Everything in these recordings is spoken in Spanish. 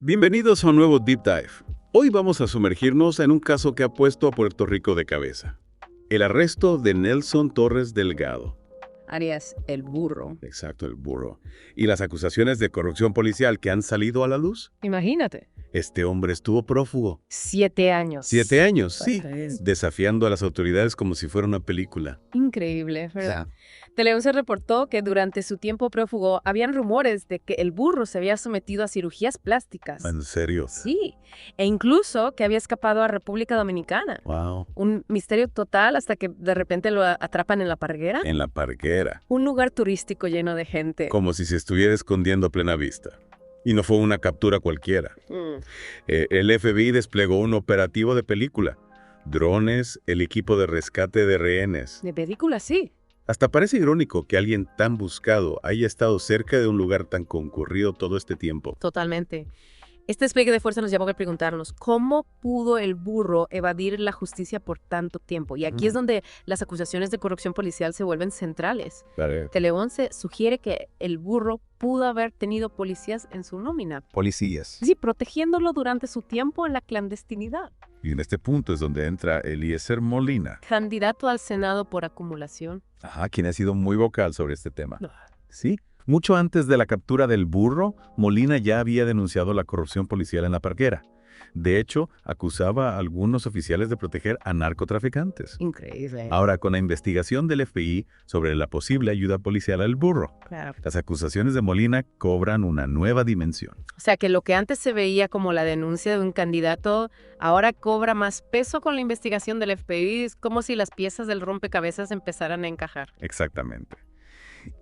Bienvenidos a un nuevo Deep Dive. Hoy vamos a sumergirnos en un caso que ha puesto a Puerto Rico de cabeza. El arresto de Nelson Torres Delgado. Arias, el burro. Exacto, el burro. Y las acusaciones de corrupción policial que han salido a la luz. Imagínate. Este hombre estuvo prófugo. 7 años. 7 años, sí. Es Desafiando a las autoridades como si fuera una película. increíble, ¿verdad? Teleón se reportó que durante su tiempo prófugo habían rumores de que el burro se había sometido a cirugías plásticas. ¿En serio? Sí, e incluso que había escapado a República Dominicana. Wow. Un misterio total hasta que de repente lo atrapan en La Parguera. En la parquera. Un lugar turístico lleno de gente. Como si se estuviera escondiendo a plena vista. Y no fue una captura cualquiera. El FBI desplegó un operativo de película. Drones, el equipo de rescate de rehenes. De película, sí. Hasta parece irónico que alguien tan buscado haya estado cerca de un lugar tan concurrido todo este tiempo. Totalmente. Este despliegue de fuerza nos llevó a preguntarnos cómo pudo el burro evadir la justicia por tanto tiempo. Y aquí es donde las acusaciones de corrupción policial se vuelven centrales. Teleón se sugiere que el burro pudo haber tenido policías en su nómina. Policías. Sí, protegiéndolo durante su tiempo en la clandestinidad. Y en este punto es donde entra Eliezer Molina. Candidato al Senado por acumulación. Ajá, quien ha sido muy vocal sobre este tema. Sí. Mucho antes de la captura del burro, Molina ya había denunciado la corrupción policial en La Parguera. De hecho, acusaba a algunos oficiales de proteger a narcotraficantes. Increíble. Ahora, con la investigación del FBI sobre la posible ayuda policial al burro, Claro. las acusaciones de Molina cobran una nueva dimensión. O sea que lo que antes se veía como la denuncia de un candidato, ahora cobra más peso con la investigación del FBI. Es como si las piezas del rompecabezas empezaran a encajar. Exactamente.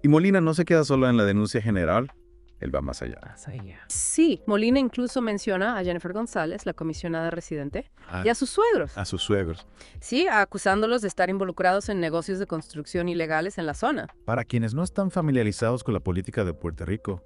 Y Molina no se queda solo en la denuncia general, él va más allá. Sí, Molina incluso menciona a Jennifer González, la comisionada residente, y a sus suegros. A sus suegros. Sí, acusándolos de estar involucrados en negocios de construcción ilegales en la zona. Para quienes no están familiarizados con la política de Puerto Rico,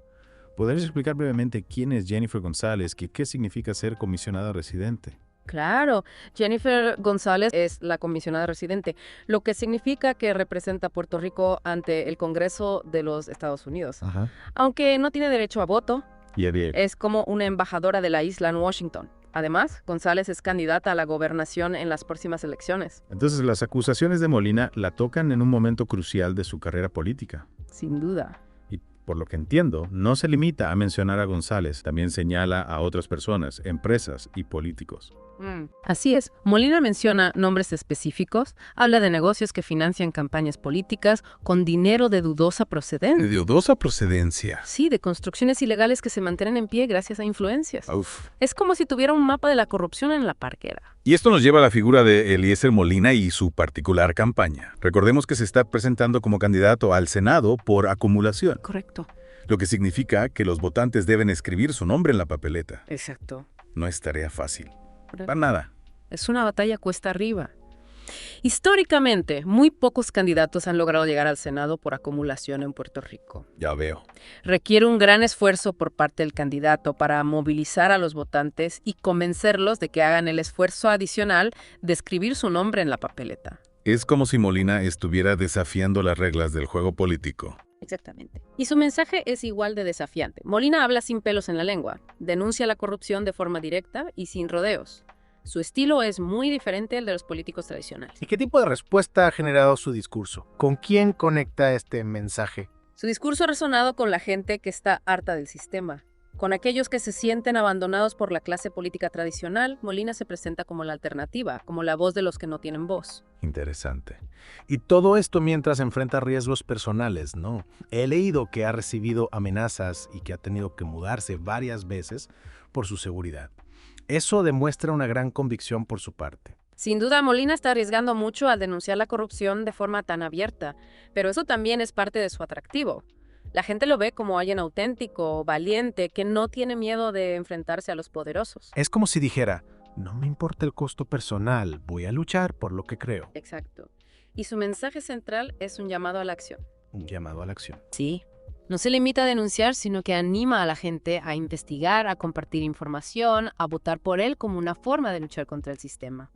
¿podrías explicar brevemente quién es Jennifer González y qué significa ser comisionada residente? Claro, Jennifer González es la comisionada residente, lo que significa que representa a Puerto Rico ante el Congreso de los Estados Unidos. Ajá. Aunque no tiene derecho a voto, Y Ariel. es como una embajadora de la isla en Washington. Además, González es candidata a la gobernación en las próximas elecciones. Entonces, las acusaciones de Molina la tocan en un momento crucial de su carrera política. Sin duda. Y por lo que entiendo, no se limita a mencionar a González, también señala a otras personas, empresas y políticos. Así es. Molina menciona nombres específicos, habla de negocios que financian campañas políticas con dinero de dudosa procedencia. De dudosa procedencia. Sí, de construcciones ilegales que se mantienen en pie gracias a influencias. Uf. Es como si tuviera un mapa de la corrupción en La Parguera. Y esto nos lleva a la figura de Eliezer Molina y su particular campaña. Recordemos que se está presentando como candidato al Senado por acumulación, Correcto. lo que significa que los votantes deben escribir su nombre en la papeleta. Exacto. No es tarea fácil. Para nada. Es una batalla cuesta arriba. Históricamente, muy pocos candidatos han logrado llegar al Senado por acumulación en Puerto Rico. Ya veo. Requiere un gran esfuerzo por parte del candidato para movilizar a los votantes y convencerlos de que hagan el esfuerzo adicional de escribir su nombre en la papeleta. Es como si Molina estuviera desafiando las reglas del juego político. Exactamente. Y su mensaje es igual de desafiante. Molina habla sin pelos en la lengua, denuncia la corrupción de forma directa y sin rodeos. Su estilo es muy diferente al de los políticos tradicionales. ¿Y qué tipo de respuesta ha generado su discurso? ¿Con quién conecta este mensaje? Su discurso ha resonado con la gente que está harta del sistema. Con aquellos que se sienten abandonados por la clase política tradicional, Molina se presenta como la alternativa, como la voz de los que no tienen voz. Interesante. Y todo esto mientras enfrenta riesgos personales, ¿no? He leído que ha recibido amenazas y que ha tenido que mudarse varias veces por su seguridad. Eso demuestra una gran convicción por su parte. Sin duda, Molina está arriesgando mucho al denunciar la corrupción de forma tan abierta, pero eso también es parte de su atractivo. La gente lo ve como alguien auténtico, valiente, que no tiene miedo de enfrentarse a los poderosos. Es como si dijera, no me importa el costo personal, voy a luchar por lo que creo. Exacto. Y su mensaje central es un llamado a la acción. Un llamado a la acción. Sí. No se limita a denunciar, sino que anima a la gente a investigar, a compartir información, a votar por él como una forma de luchar contra el sistema.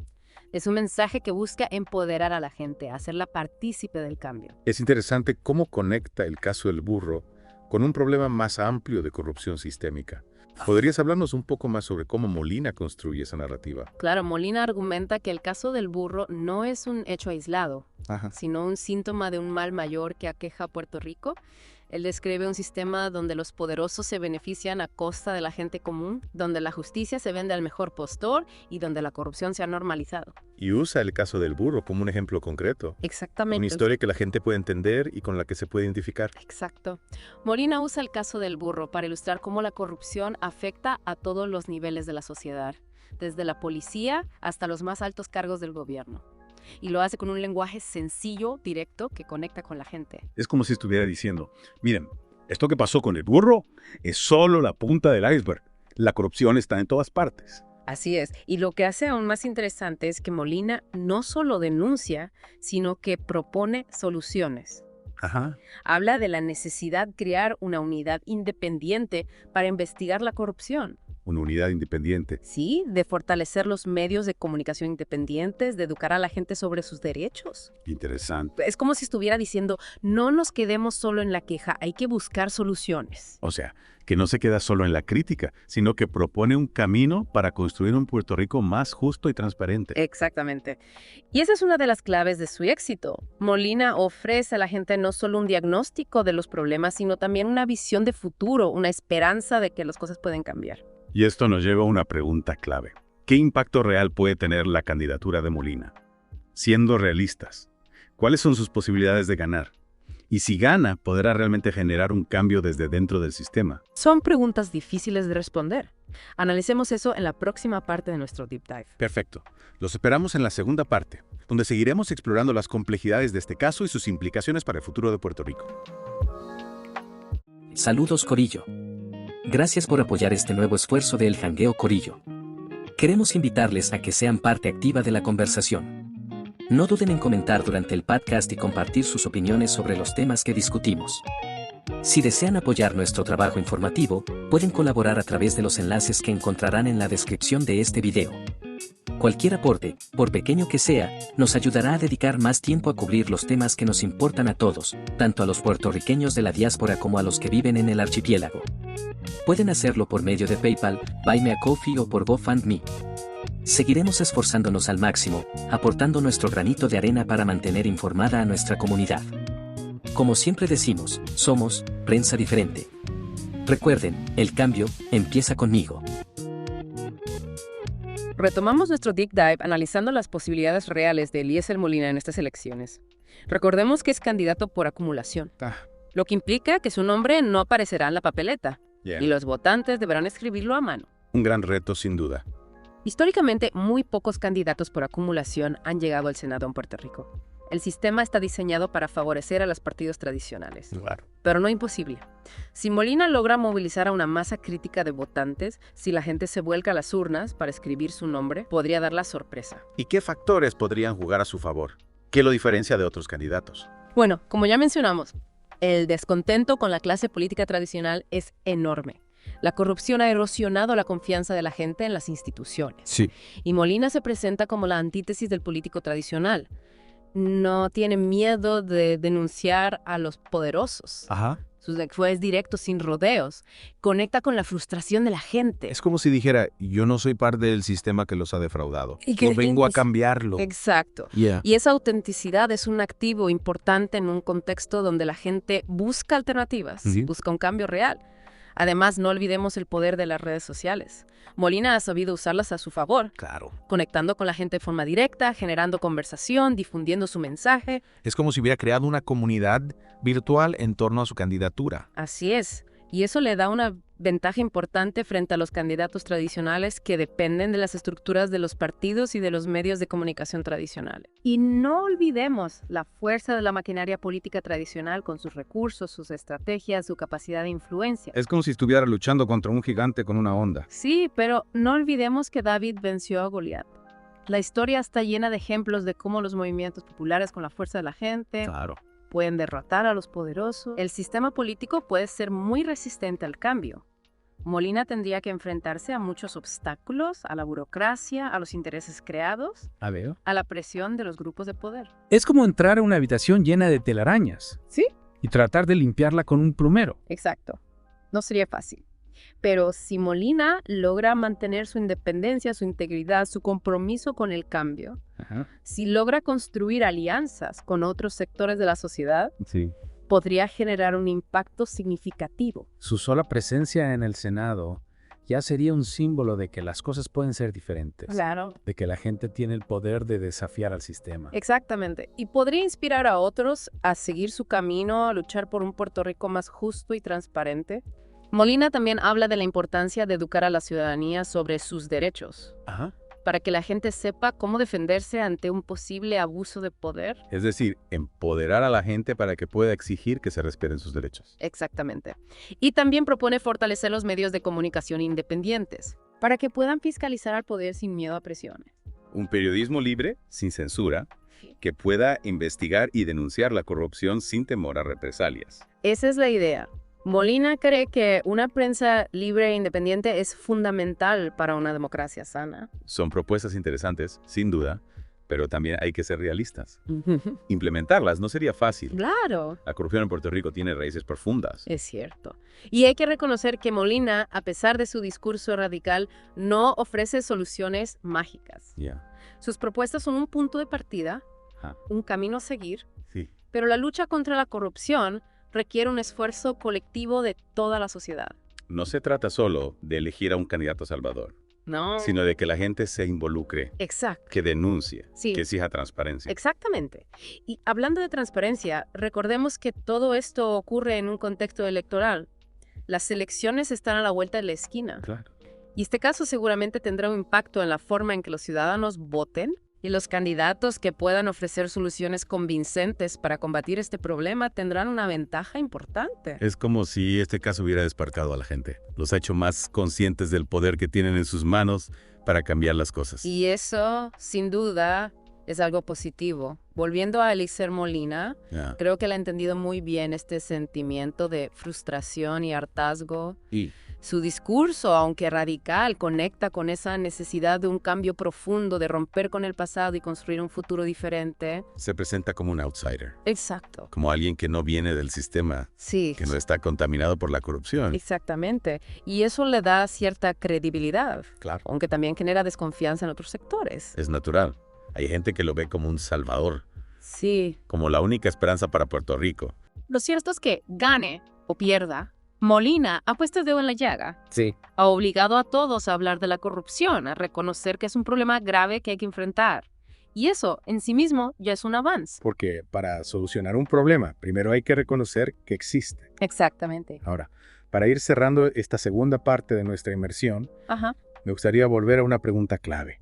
Es un mensaje que busca empoderar a la gente, hacerla partícipe del cambio. Es interesante cómo conecta el caso del burro con un problema más amplio de corrupción sistémica. ¿Podrías hablarnos un poco más sobre cómo Molina construye esa narrativa? Claro, Molina argumenta que el caso del burro no es un hecho aislado, sino un síntoma de un mal mayor que aqueja a Puerto Rico. Él describe un sistema donde los poderosos se benefician a costa de la gente común, donde la justicia se vende al mejor postor y donde la corrupción se ha normalizado. Y usa el caso del burro como un ejemplo concreto. Exactamente. Una historia que la gente puede entender y con la que se puede identificar. Exacto. Molina usa el caso del burro para ilustrar cómo la corrupción afecta a todos los niveles de la sociedad, desde la policía hasta los más altos cargos del gobierno. Y lo hace con un lenguaje sencillo, directo, que conecta con la gente. Es como si estuviera diciendo, miren, esto que pasó con el burro es solo la punta del iceberg. La corrupción está en todas partes. Así es. Y lo que hace aún más interesante es que Molina no solo denuncia, sino que propone soluciones. Habla de la necesidad de crear una unidad independiente para investigar la corrupción. Una unidad independiente. Sí, de fortalecer los medios de comunicación independientes, de educar a la gente sobre sus derechos. Interesante. Es como si estuviera diciendo, no nos quedemos solo en la queja, hay que buscar soluciones. O sea, que no se queda solo en la crítica, sino que propone un camino para construir un Puerto Rico más justo y transparente. Exactamente. Y esa es una de las claves de su éxito. Molina ofrece a la gente no solo un diagnóstico de los problemas, sino también una visión de futuro, una esperanza de que las cosas pueden cambiar. Y esto nos lleva a una pregunta clave. ¿Qué impacto real puede tener la candidatura de Molina? Siendo realistas, ¿cuáles son sus posibilidades de ganar? Y si gana, ¿podrá realmente generar un cambio desde dentro del sistema? Son preguntas difíciles de responder. Analicemos eso en la próxima parte de nuestro Deep Dive. Perfecto. Los esperamos en la segunda parte, donde seguiremos explorando las complejidades de este caso y sus implicaciones para el futuro de Puerto Rico. Saludos, Corillo. Gracias por apoyar este nuevo esfuerzo de El Jangueo Corillo. Queremos invitarles a que sean parte activa de la conversación. No duden en comentar durante el podcast y compartir sus opiniones sobre los temas que discutimos. Si desean apoyar nuestro trabajo informativo, pueden colaborar a través de los enlaces que encontrarán en la descripción de este video. Cualquier aporte, por pequeño que sea, nos ayudará a dedicar más tiempo a cubrir los temas que nos importan a todos, tanto a los puertorriqueños de la diáspora como a los que viven en el archipiélago. Pueden hacerlo por medio de PayPal, Buy Me a Coffee o por GoFundMe. Seguiremos esforzándonos al máximo, aportando nuestro granito de arena para mantener informada a nuestra comunidad. Como siempre decimos, somos Prensa Diferente. Recuerden, el cambio empieza conmigo. Retomamos nuestro Deep Dive analizando las posibilidades reales de Eliezer Molina en estas elecciones. Recordemos que es candidato por acumulación, lo que implica que su nombre no aparecerá en la papeleta, y los votantes deberán escribirlo a mano. Un gran reto, sin duda. Históricamente, muy pocos candidatos por acumulación han llegado al Senado en Puerto Rico. El sistema está diseñado para favorecer a los partidos tradicionales, pero no imposible. Si Molina logra movilizar a una masa crítica de votantes, si la gente se vuelca a las urnas para escribir su nombre, podría dar la sorpresa. ¿Y qué factores podrían jugar a su favor? ¿Qué lo diferencia de otros candidatos? Bueno, como ya mencionamos, el descontento con la clase política tradicional es enorme. La corrupción ha erosionado la confianza de la gente en las instituciones. Sí. Y Molina se presenta como la antítesis del político tradicional. No tiene miedo de denunciar a los poderosos. Sus lenguajes directos, sin rodeos. Conecta con la frustración de la gente. Es como si dijera, yo no soy parte del sistema que los ha defraudado. Yo vengo a cambiarlo. Exacto. Y esa autenticidad es un activo importante en un contexto donde la gente busca alternativas, busca un cambio real. Además, no olvidemos el poder de las redes sociales. Molina ha sabido usarlas a su favor. Claro. Conectando con la gente de forma directa, generando conversación, difundiendo su mensaje. Es como si hubiera creado una comunidad virtual en torno a su candidatura. Así es. Y eso le da una ventaja importante frente a los candidatos tradicionales que dependen de las estructuras de los partidos y de los medios de comunicación tradicionales. Y no olvidemos la fuerza de la maquinaria política tradicional con sus recursos, sus estrategias, su capacidad de influencia. Es como si estuviera luchando contra un gigante con una onda. Sí, pero no olvidemos que David venció a Goliat. La historia está llena de ejemplos de cómo los movimientos populares con la fuerza de la gente pueden derrotar a los poderosos. El sistema político puede ser muy resistente al cambio. Molina tendría que enfrentarse a muchos obstáculos, a la burocracia, a los intereses creados, a la presión de los grupos de poder. Es como entrar a una habitación llena de telarañas. ¿Sí? Y tratar de limpiarla con un plumero. Exacto. No sería fácil. Pero si Molina logra mantener su independencia, su integridad, su compromiso con el cambio, si logra construir alianzas con otros sectores de la sociedad, podría generar un impacto significativo. Su sola presencia en el Senado ya sería un símbolo de que las cosas pueden ser diferentes. Claro. De que la gente tiene el poder de desafiar al sistema. Exactamente. Y podría inspirar a otros a seguir su camino, a luchar por un Puerto Rico más justo y transparente. Molina también habla de la importancia de educar a la ciudadanía sobre sus derechos. Para que la gente sepa cómo defenderse ante un posible abuso de poder. Es decir, empoderar a la gente para que pueda exigir que se respeten sus derechos. Exactamente. Y también propone fortalecer los medios de comunicación independientes, para que puedan fiscalizar al poder sin miedo a presiones. Un periodismo libre, sin censura, que pueda investigar y denunciar la corrupción sin temor a represalias. Esa es la idea. Molina cree que una prensa libre e independiente es fundamental para una democracia sana. Son propuestas interesantes, sin duda, pero también hay que ser realistas. Implementarlas no sería fácil. Claro. La corrupción en Puerto Rico tiene raíces profundas. Es cierto. Y hay que reconocer que Molina, a pesar de su discurso radical, no ofrece soluciones mágicas. Sus propuestas son un punto de partida, un camino a seguir, pero la lucha contra la corrupción requiere un esfuerzo colectivo de toda la sociedad. No se trata solo de elegir a un candidato salvador, sino de que la gente se involucre, que denuncie, que exija transparencia. Exactamente. Y hablando de transparencia, recordemos que todo esto ocurre en un contexto electoral. Las elecciones están a la vuelta de la esquina. Claro. Y este caso seguramente tendrá un impacto en la forma en que los ciudadanos voten. Y los candidatos que puedan ofrecer soluciones convincentes para combatir este problema tendrán una ventaja importante. Es como si este caso hubiera despertado a la gente. Los ha hecho más conscientes del poder que tienen en sus manos para cambiar las cosas. Y eso, sin duda, es algo positivo. Volviendo a Eliezer Molina, creo que él ha entendido muy bien este sentimiento de frustración y hartazgo. Su discurso, aunque radical, conecta con esa necesidad de un cambio profundo, de romper con el pasado y construir un futuro diferente. Se presenta como un outsider. Exacto. Como alguien que no viene del sistema, que no está contaminado por la corrupción. Exactamente. Y eso le da cierta credibilidad, aunque también genera desconfianza en otros sectores. Es natural. Hay gente que lo ve como un salvador. Sí. Como la única esperanza para Puerto Rico. Lo cierto es que, gane o pierda, Molina ha puesto el dedo en la llaga. Ha obligado a todos a hablar de la corrupción, a reconocer que es un problema grave que hay que enfrentar. Y eso, en sí mismo, ya es un avance. Porque para solucionar un problema, primero hay que reconocer que existe. Exactamente. Ahora, para ir cerrando esta segunda parte de nuestra inmersión, me gustaría volver a una pregunta clave.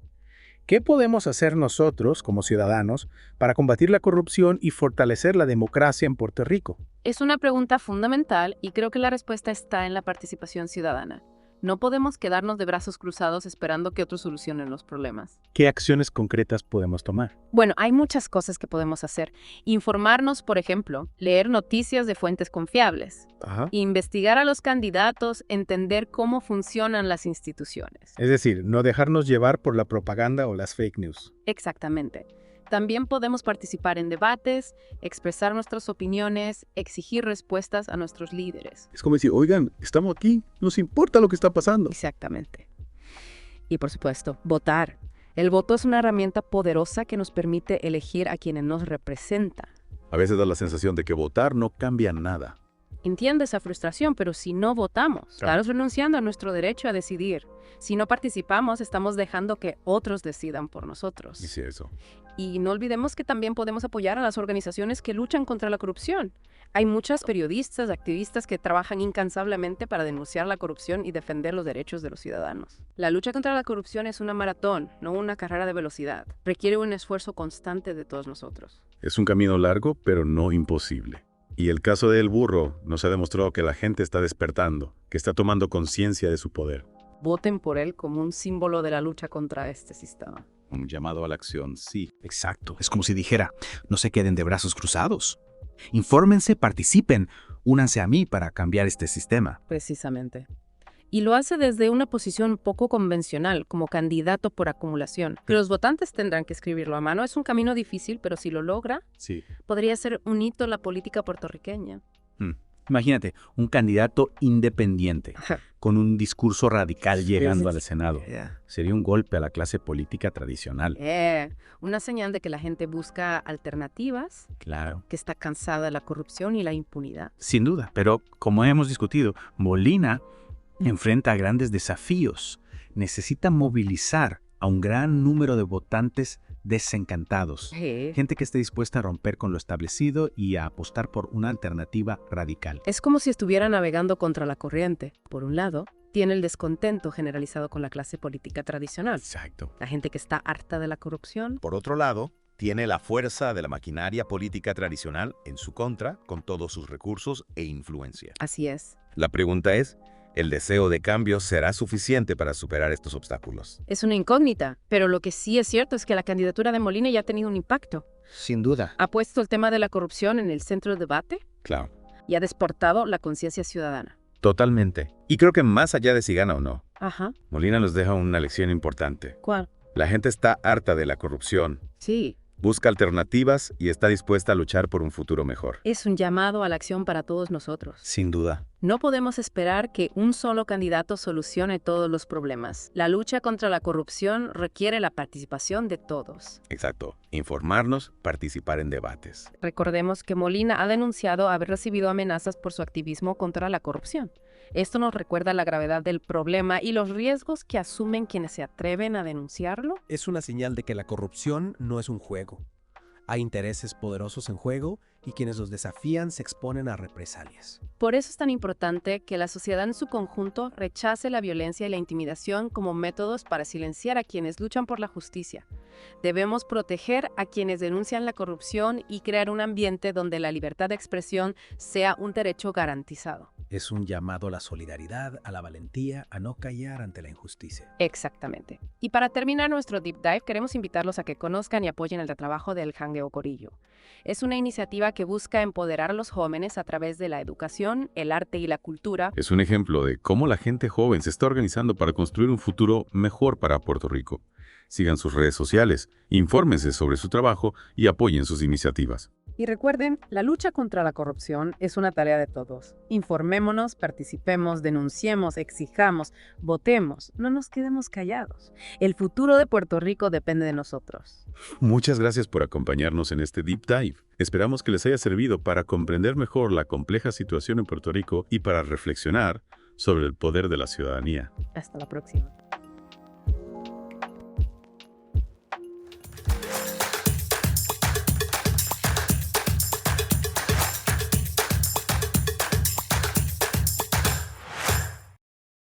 ¿Qué podemos hacer nosotros, como ciudadanos, para combatir la corrupción y fortalecer la democracia en Puerto Rico? Es una pregunta fundamental y creo que la respuesta está en la participación ciudadana. No podemos quedarnos de brazos cruzados esperando que otros solucionen los problemas. ¿Qué acciones concretas podemos tomar? Bueno, hay muchas cosas que podemos hacer. Informarnos, por ejemplo, leer noticias de fuentes confiables, investigar a los candidatos, entender cómo funcionan las instituciones. Es decir, no dejarnos llevar por la propaganda o las fake news. Exactamente. También podemos participar en debates, expresar nuestras opiniones, exigir respuestas a nuestros líderes. Es como decir, oigan, estamos aquí, nos importa lo que está pasando. Exactamente. Y por supuesto, votar. El voto es una herramienta poderosa que nos permite elegir a quienes nos representan. A veces da la sensación de que votar no cambia nada. Entiendo esa frustración, pero si no votamos, estamos renunciando a nuestro derecho a decidir. Si no participamos, estamos dejando que otros decidan por nosotros. Y sí, eso. Y no olvidemos que también podemos apoyar a las organizaciones que luchan contra la corrupción. Hay muchas periodistas, activistas que trabajan incansablemente para denunciar la corrupción y defender los derechos de los ciudadanos. La lucha contra la corrupción es una maratón, no una carrera de velocidad. Requiere un esfuerzo constante de todos nosotros. Es un camino largo, pero no imposible. Y el caso de El Burro nos ha demostrado que la gente está despertando, que está tomando conciencia de su poder. Voten por él como un símbolo de la lucha contra este sistema. Un llamado a la acción, sí. Exacto. Es como si dijera, no se queden de brazos cruzados. Infórmense, participen, únanse a mí para cambiar este sistema. Precisamente. Y lo hace desde una posición poco convencional, como candidato por acumulación. Que los votantes tendrán que escribirlo a mano. Es un camino difícil, pero si lo logra, podría ser un hito en la política puertorriqueña. Imagínate, un candidato independiente, con un discurso radical llegando al Senado. Sería un golpe a la clase política tradicional. Una señal de que la gente busca alternativas, Claro. que está cansada de la corrupción y la impunidad. Sin duda, pero como hemos discutido, Molina enfrenta grandes desafíos. Necesita movilizar a un gran número de votantes desencantados. Gente que esté dispuesta a romper con lo establecido y a apostar por una alternativa radical. Es como si estuviera navegando contra la corriente. Por un lado, tiene el descontento generalizado con la clase política tradicional. Exacto. La gente que está harta de la corrupción. Por otro lado, tiene la fuerza de la maquinaria política tradicional en su contra, con todos sus recursos e influencia. Así es. La pregunta es, ¿el deseo de cambio será suficiente para superar estos obstáculos? Es una incógnita, pero lo que sí es cierto es que la candidatura de Molina ya ha tenido un impacto. Sin duda. Ha puesto el tema de la corrupción en el centro del debate Claro. y ha despertado la conciencia ciudadana. Totalmente. Y creo que más allá de si gana o no, Ajá. Molina nos deja una lección importante. ¿Cuál? La gente está harta de la corrupción, Sí. busca alternativas y está dispuesta a luchar por un futuro mejor. Es un llamado a la acción para todos nosotros. Sin duda. No podemos esperar que un solo candidato solucione todos los problemas. La lucha contra la corrupción requiere la participación de todos. Exacto. Informarnos, participar en debates. Recordemos que Molina ha denunciado haber recibido amenazas por su activismo contra la corrupción. Esto nos recuerda la gravedad del problema y los riesgos que asumen quienes se atreven a denunciarlo. Es una señal de que la corrupción no es un juego. Hay intereses poderosos en juego y quienes los desafían se exponen a represalias. Por eso es tan importante que la sociedad en su conjunto rechace la violencia y la intimidación como métodos para silenciar a quienes luchan por la justicia. Debemos proteger a quienes denuncian la corrupción y crear un ambiente donde la libertad de expresión sea un derecho garantizado. Es un llamado a la solidaridad, a la valentía, a no callar ante la injusticia. Exactamente. Y para terminar nuestro Deep Dive, queremos invitarlos a que conozcan y apoyen el trabajo del Jangueo Corillo. Es una iniciativa que busca empoderar a los jóvenes a través de la educación, el arte y la cultura. Es un ejemplo de cómo la gente joven se está organizando para construir un futuro mejor para Puerto Rico. Sigan sus redes sociales, infórmense sobre su trabajo y apoyen sus iniciativas. Y recuerden, la lucha contra la corrupción es una tarea de todos. Informémonos, participemos, denunciemos, exijamos, votemos, no nos quedemos callados. El futuro de Puerto Rico depende de nosotros. Muchas gracias por acompañarnos en este Deep Dive. Esperamos que les haya servido para comprender mejor la compleja situación en Puerto Rico y para reflexionar sobre el poder de la ciudadanía. Hasta la próxima.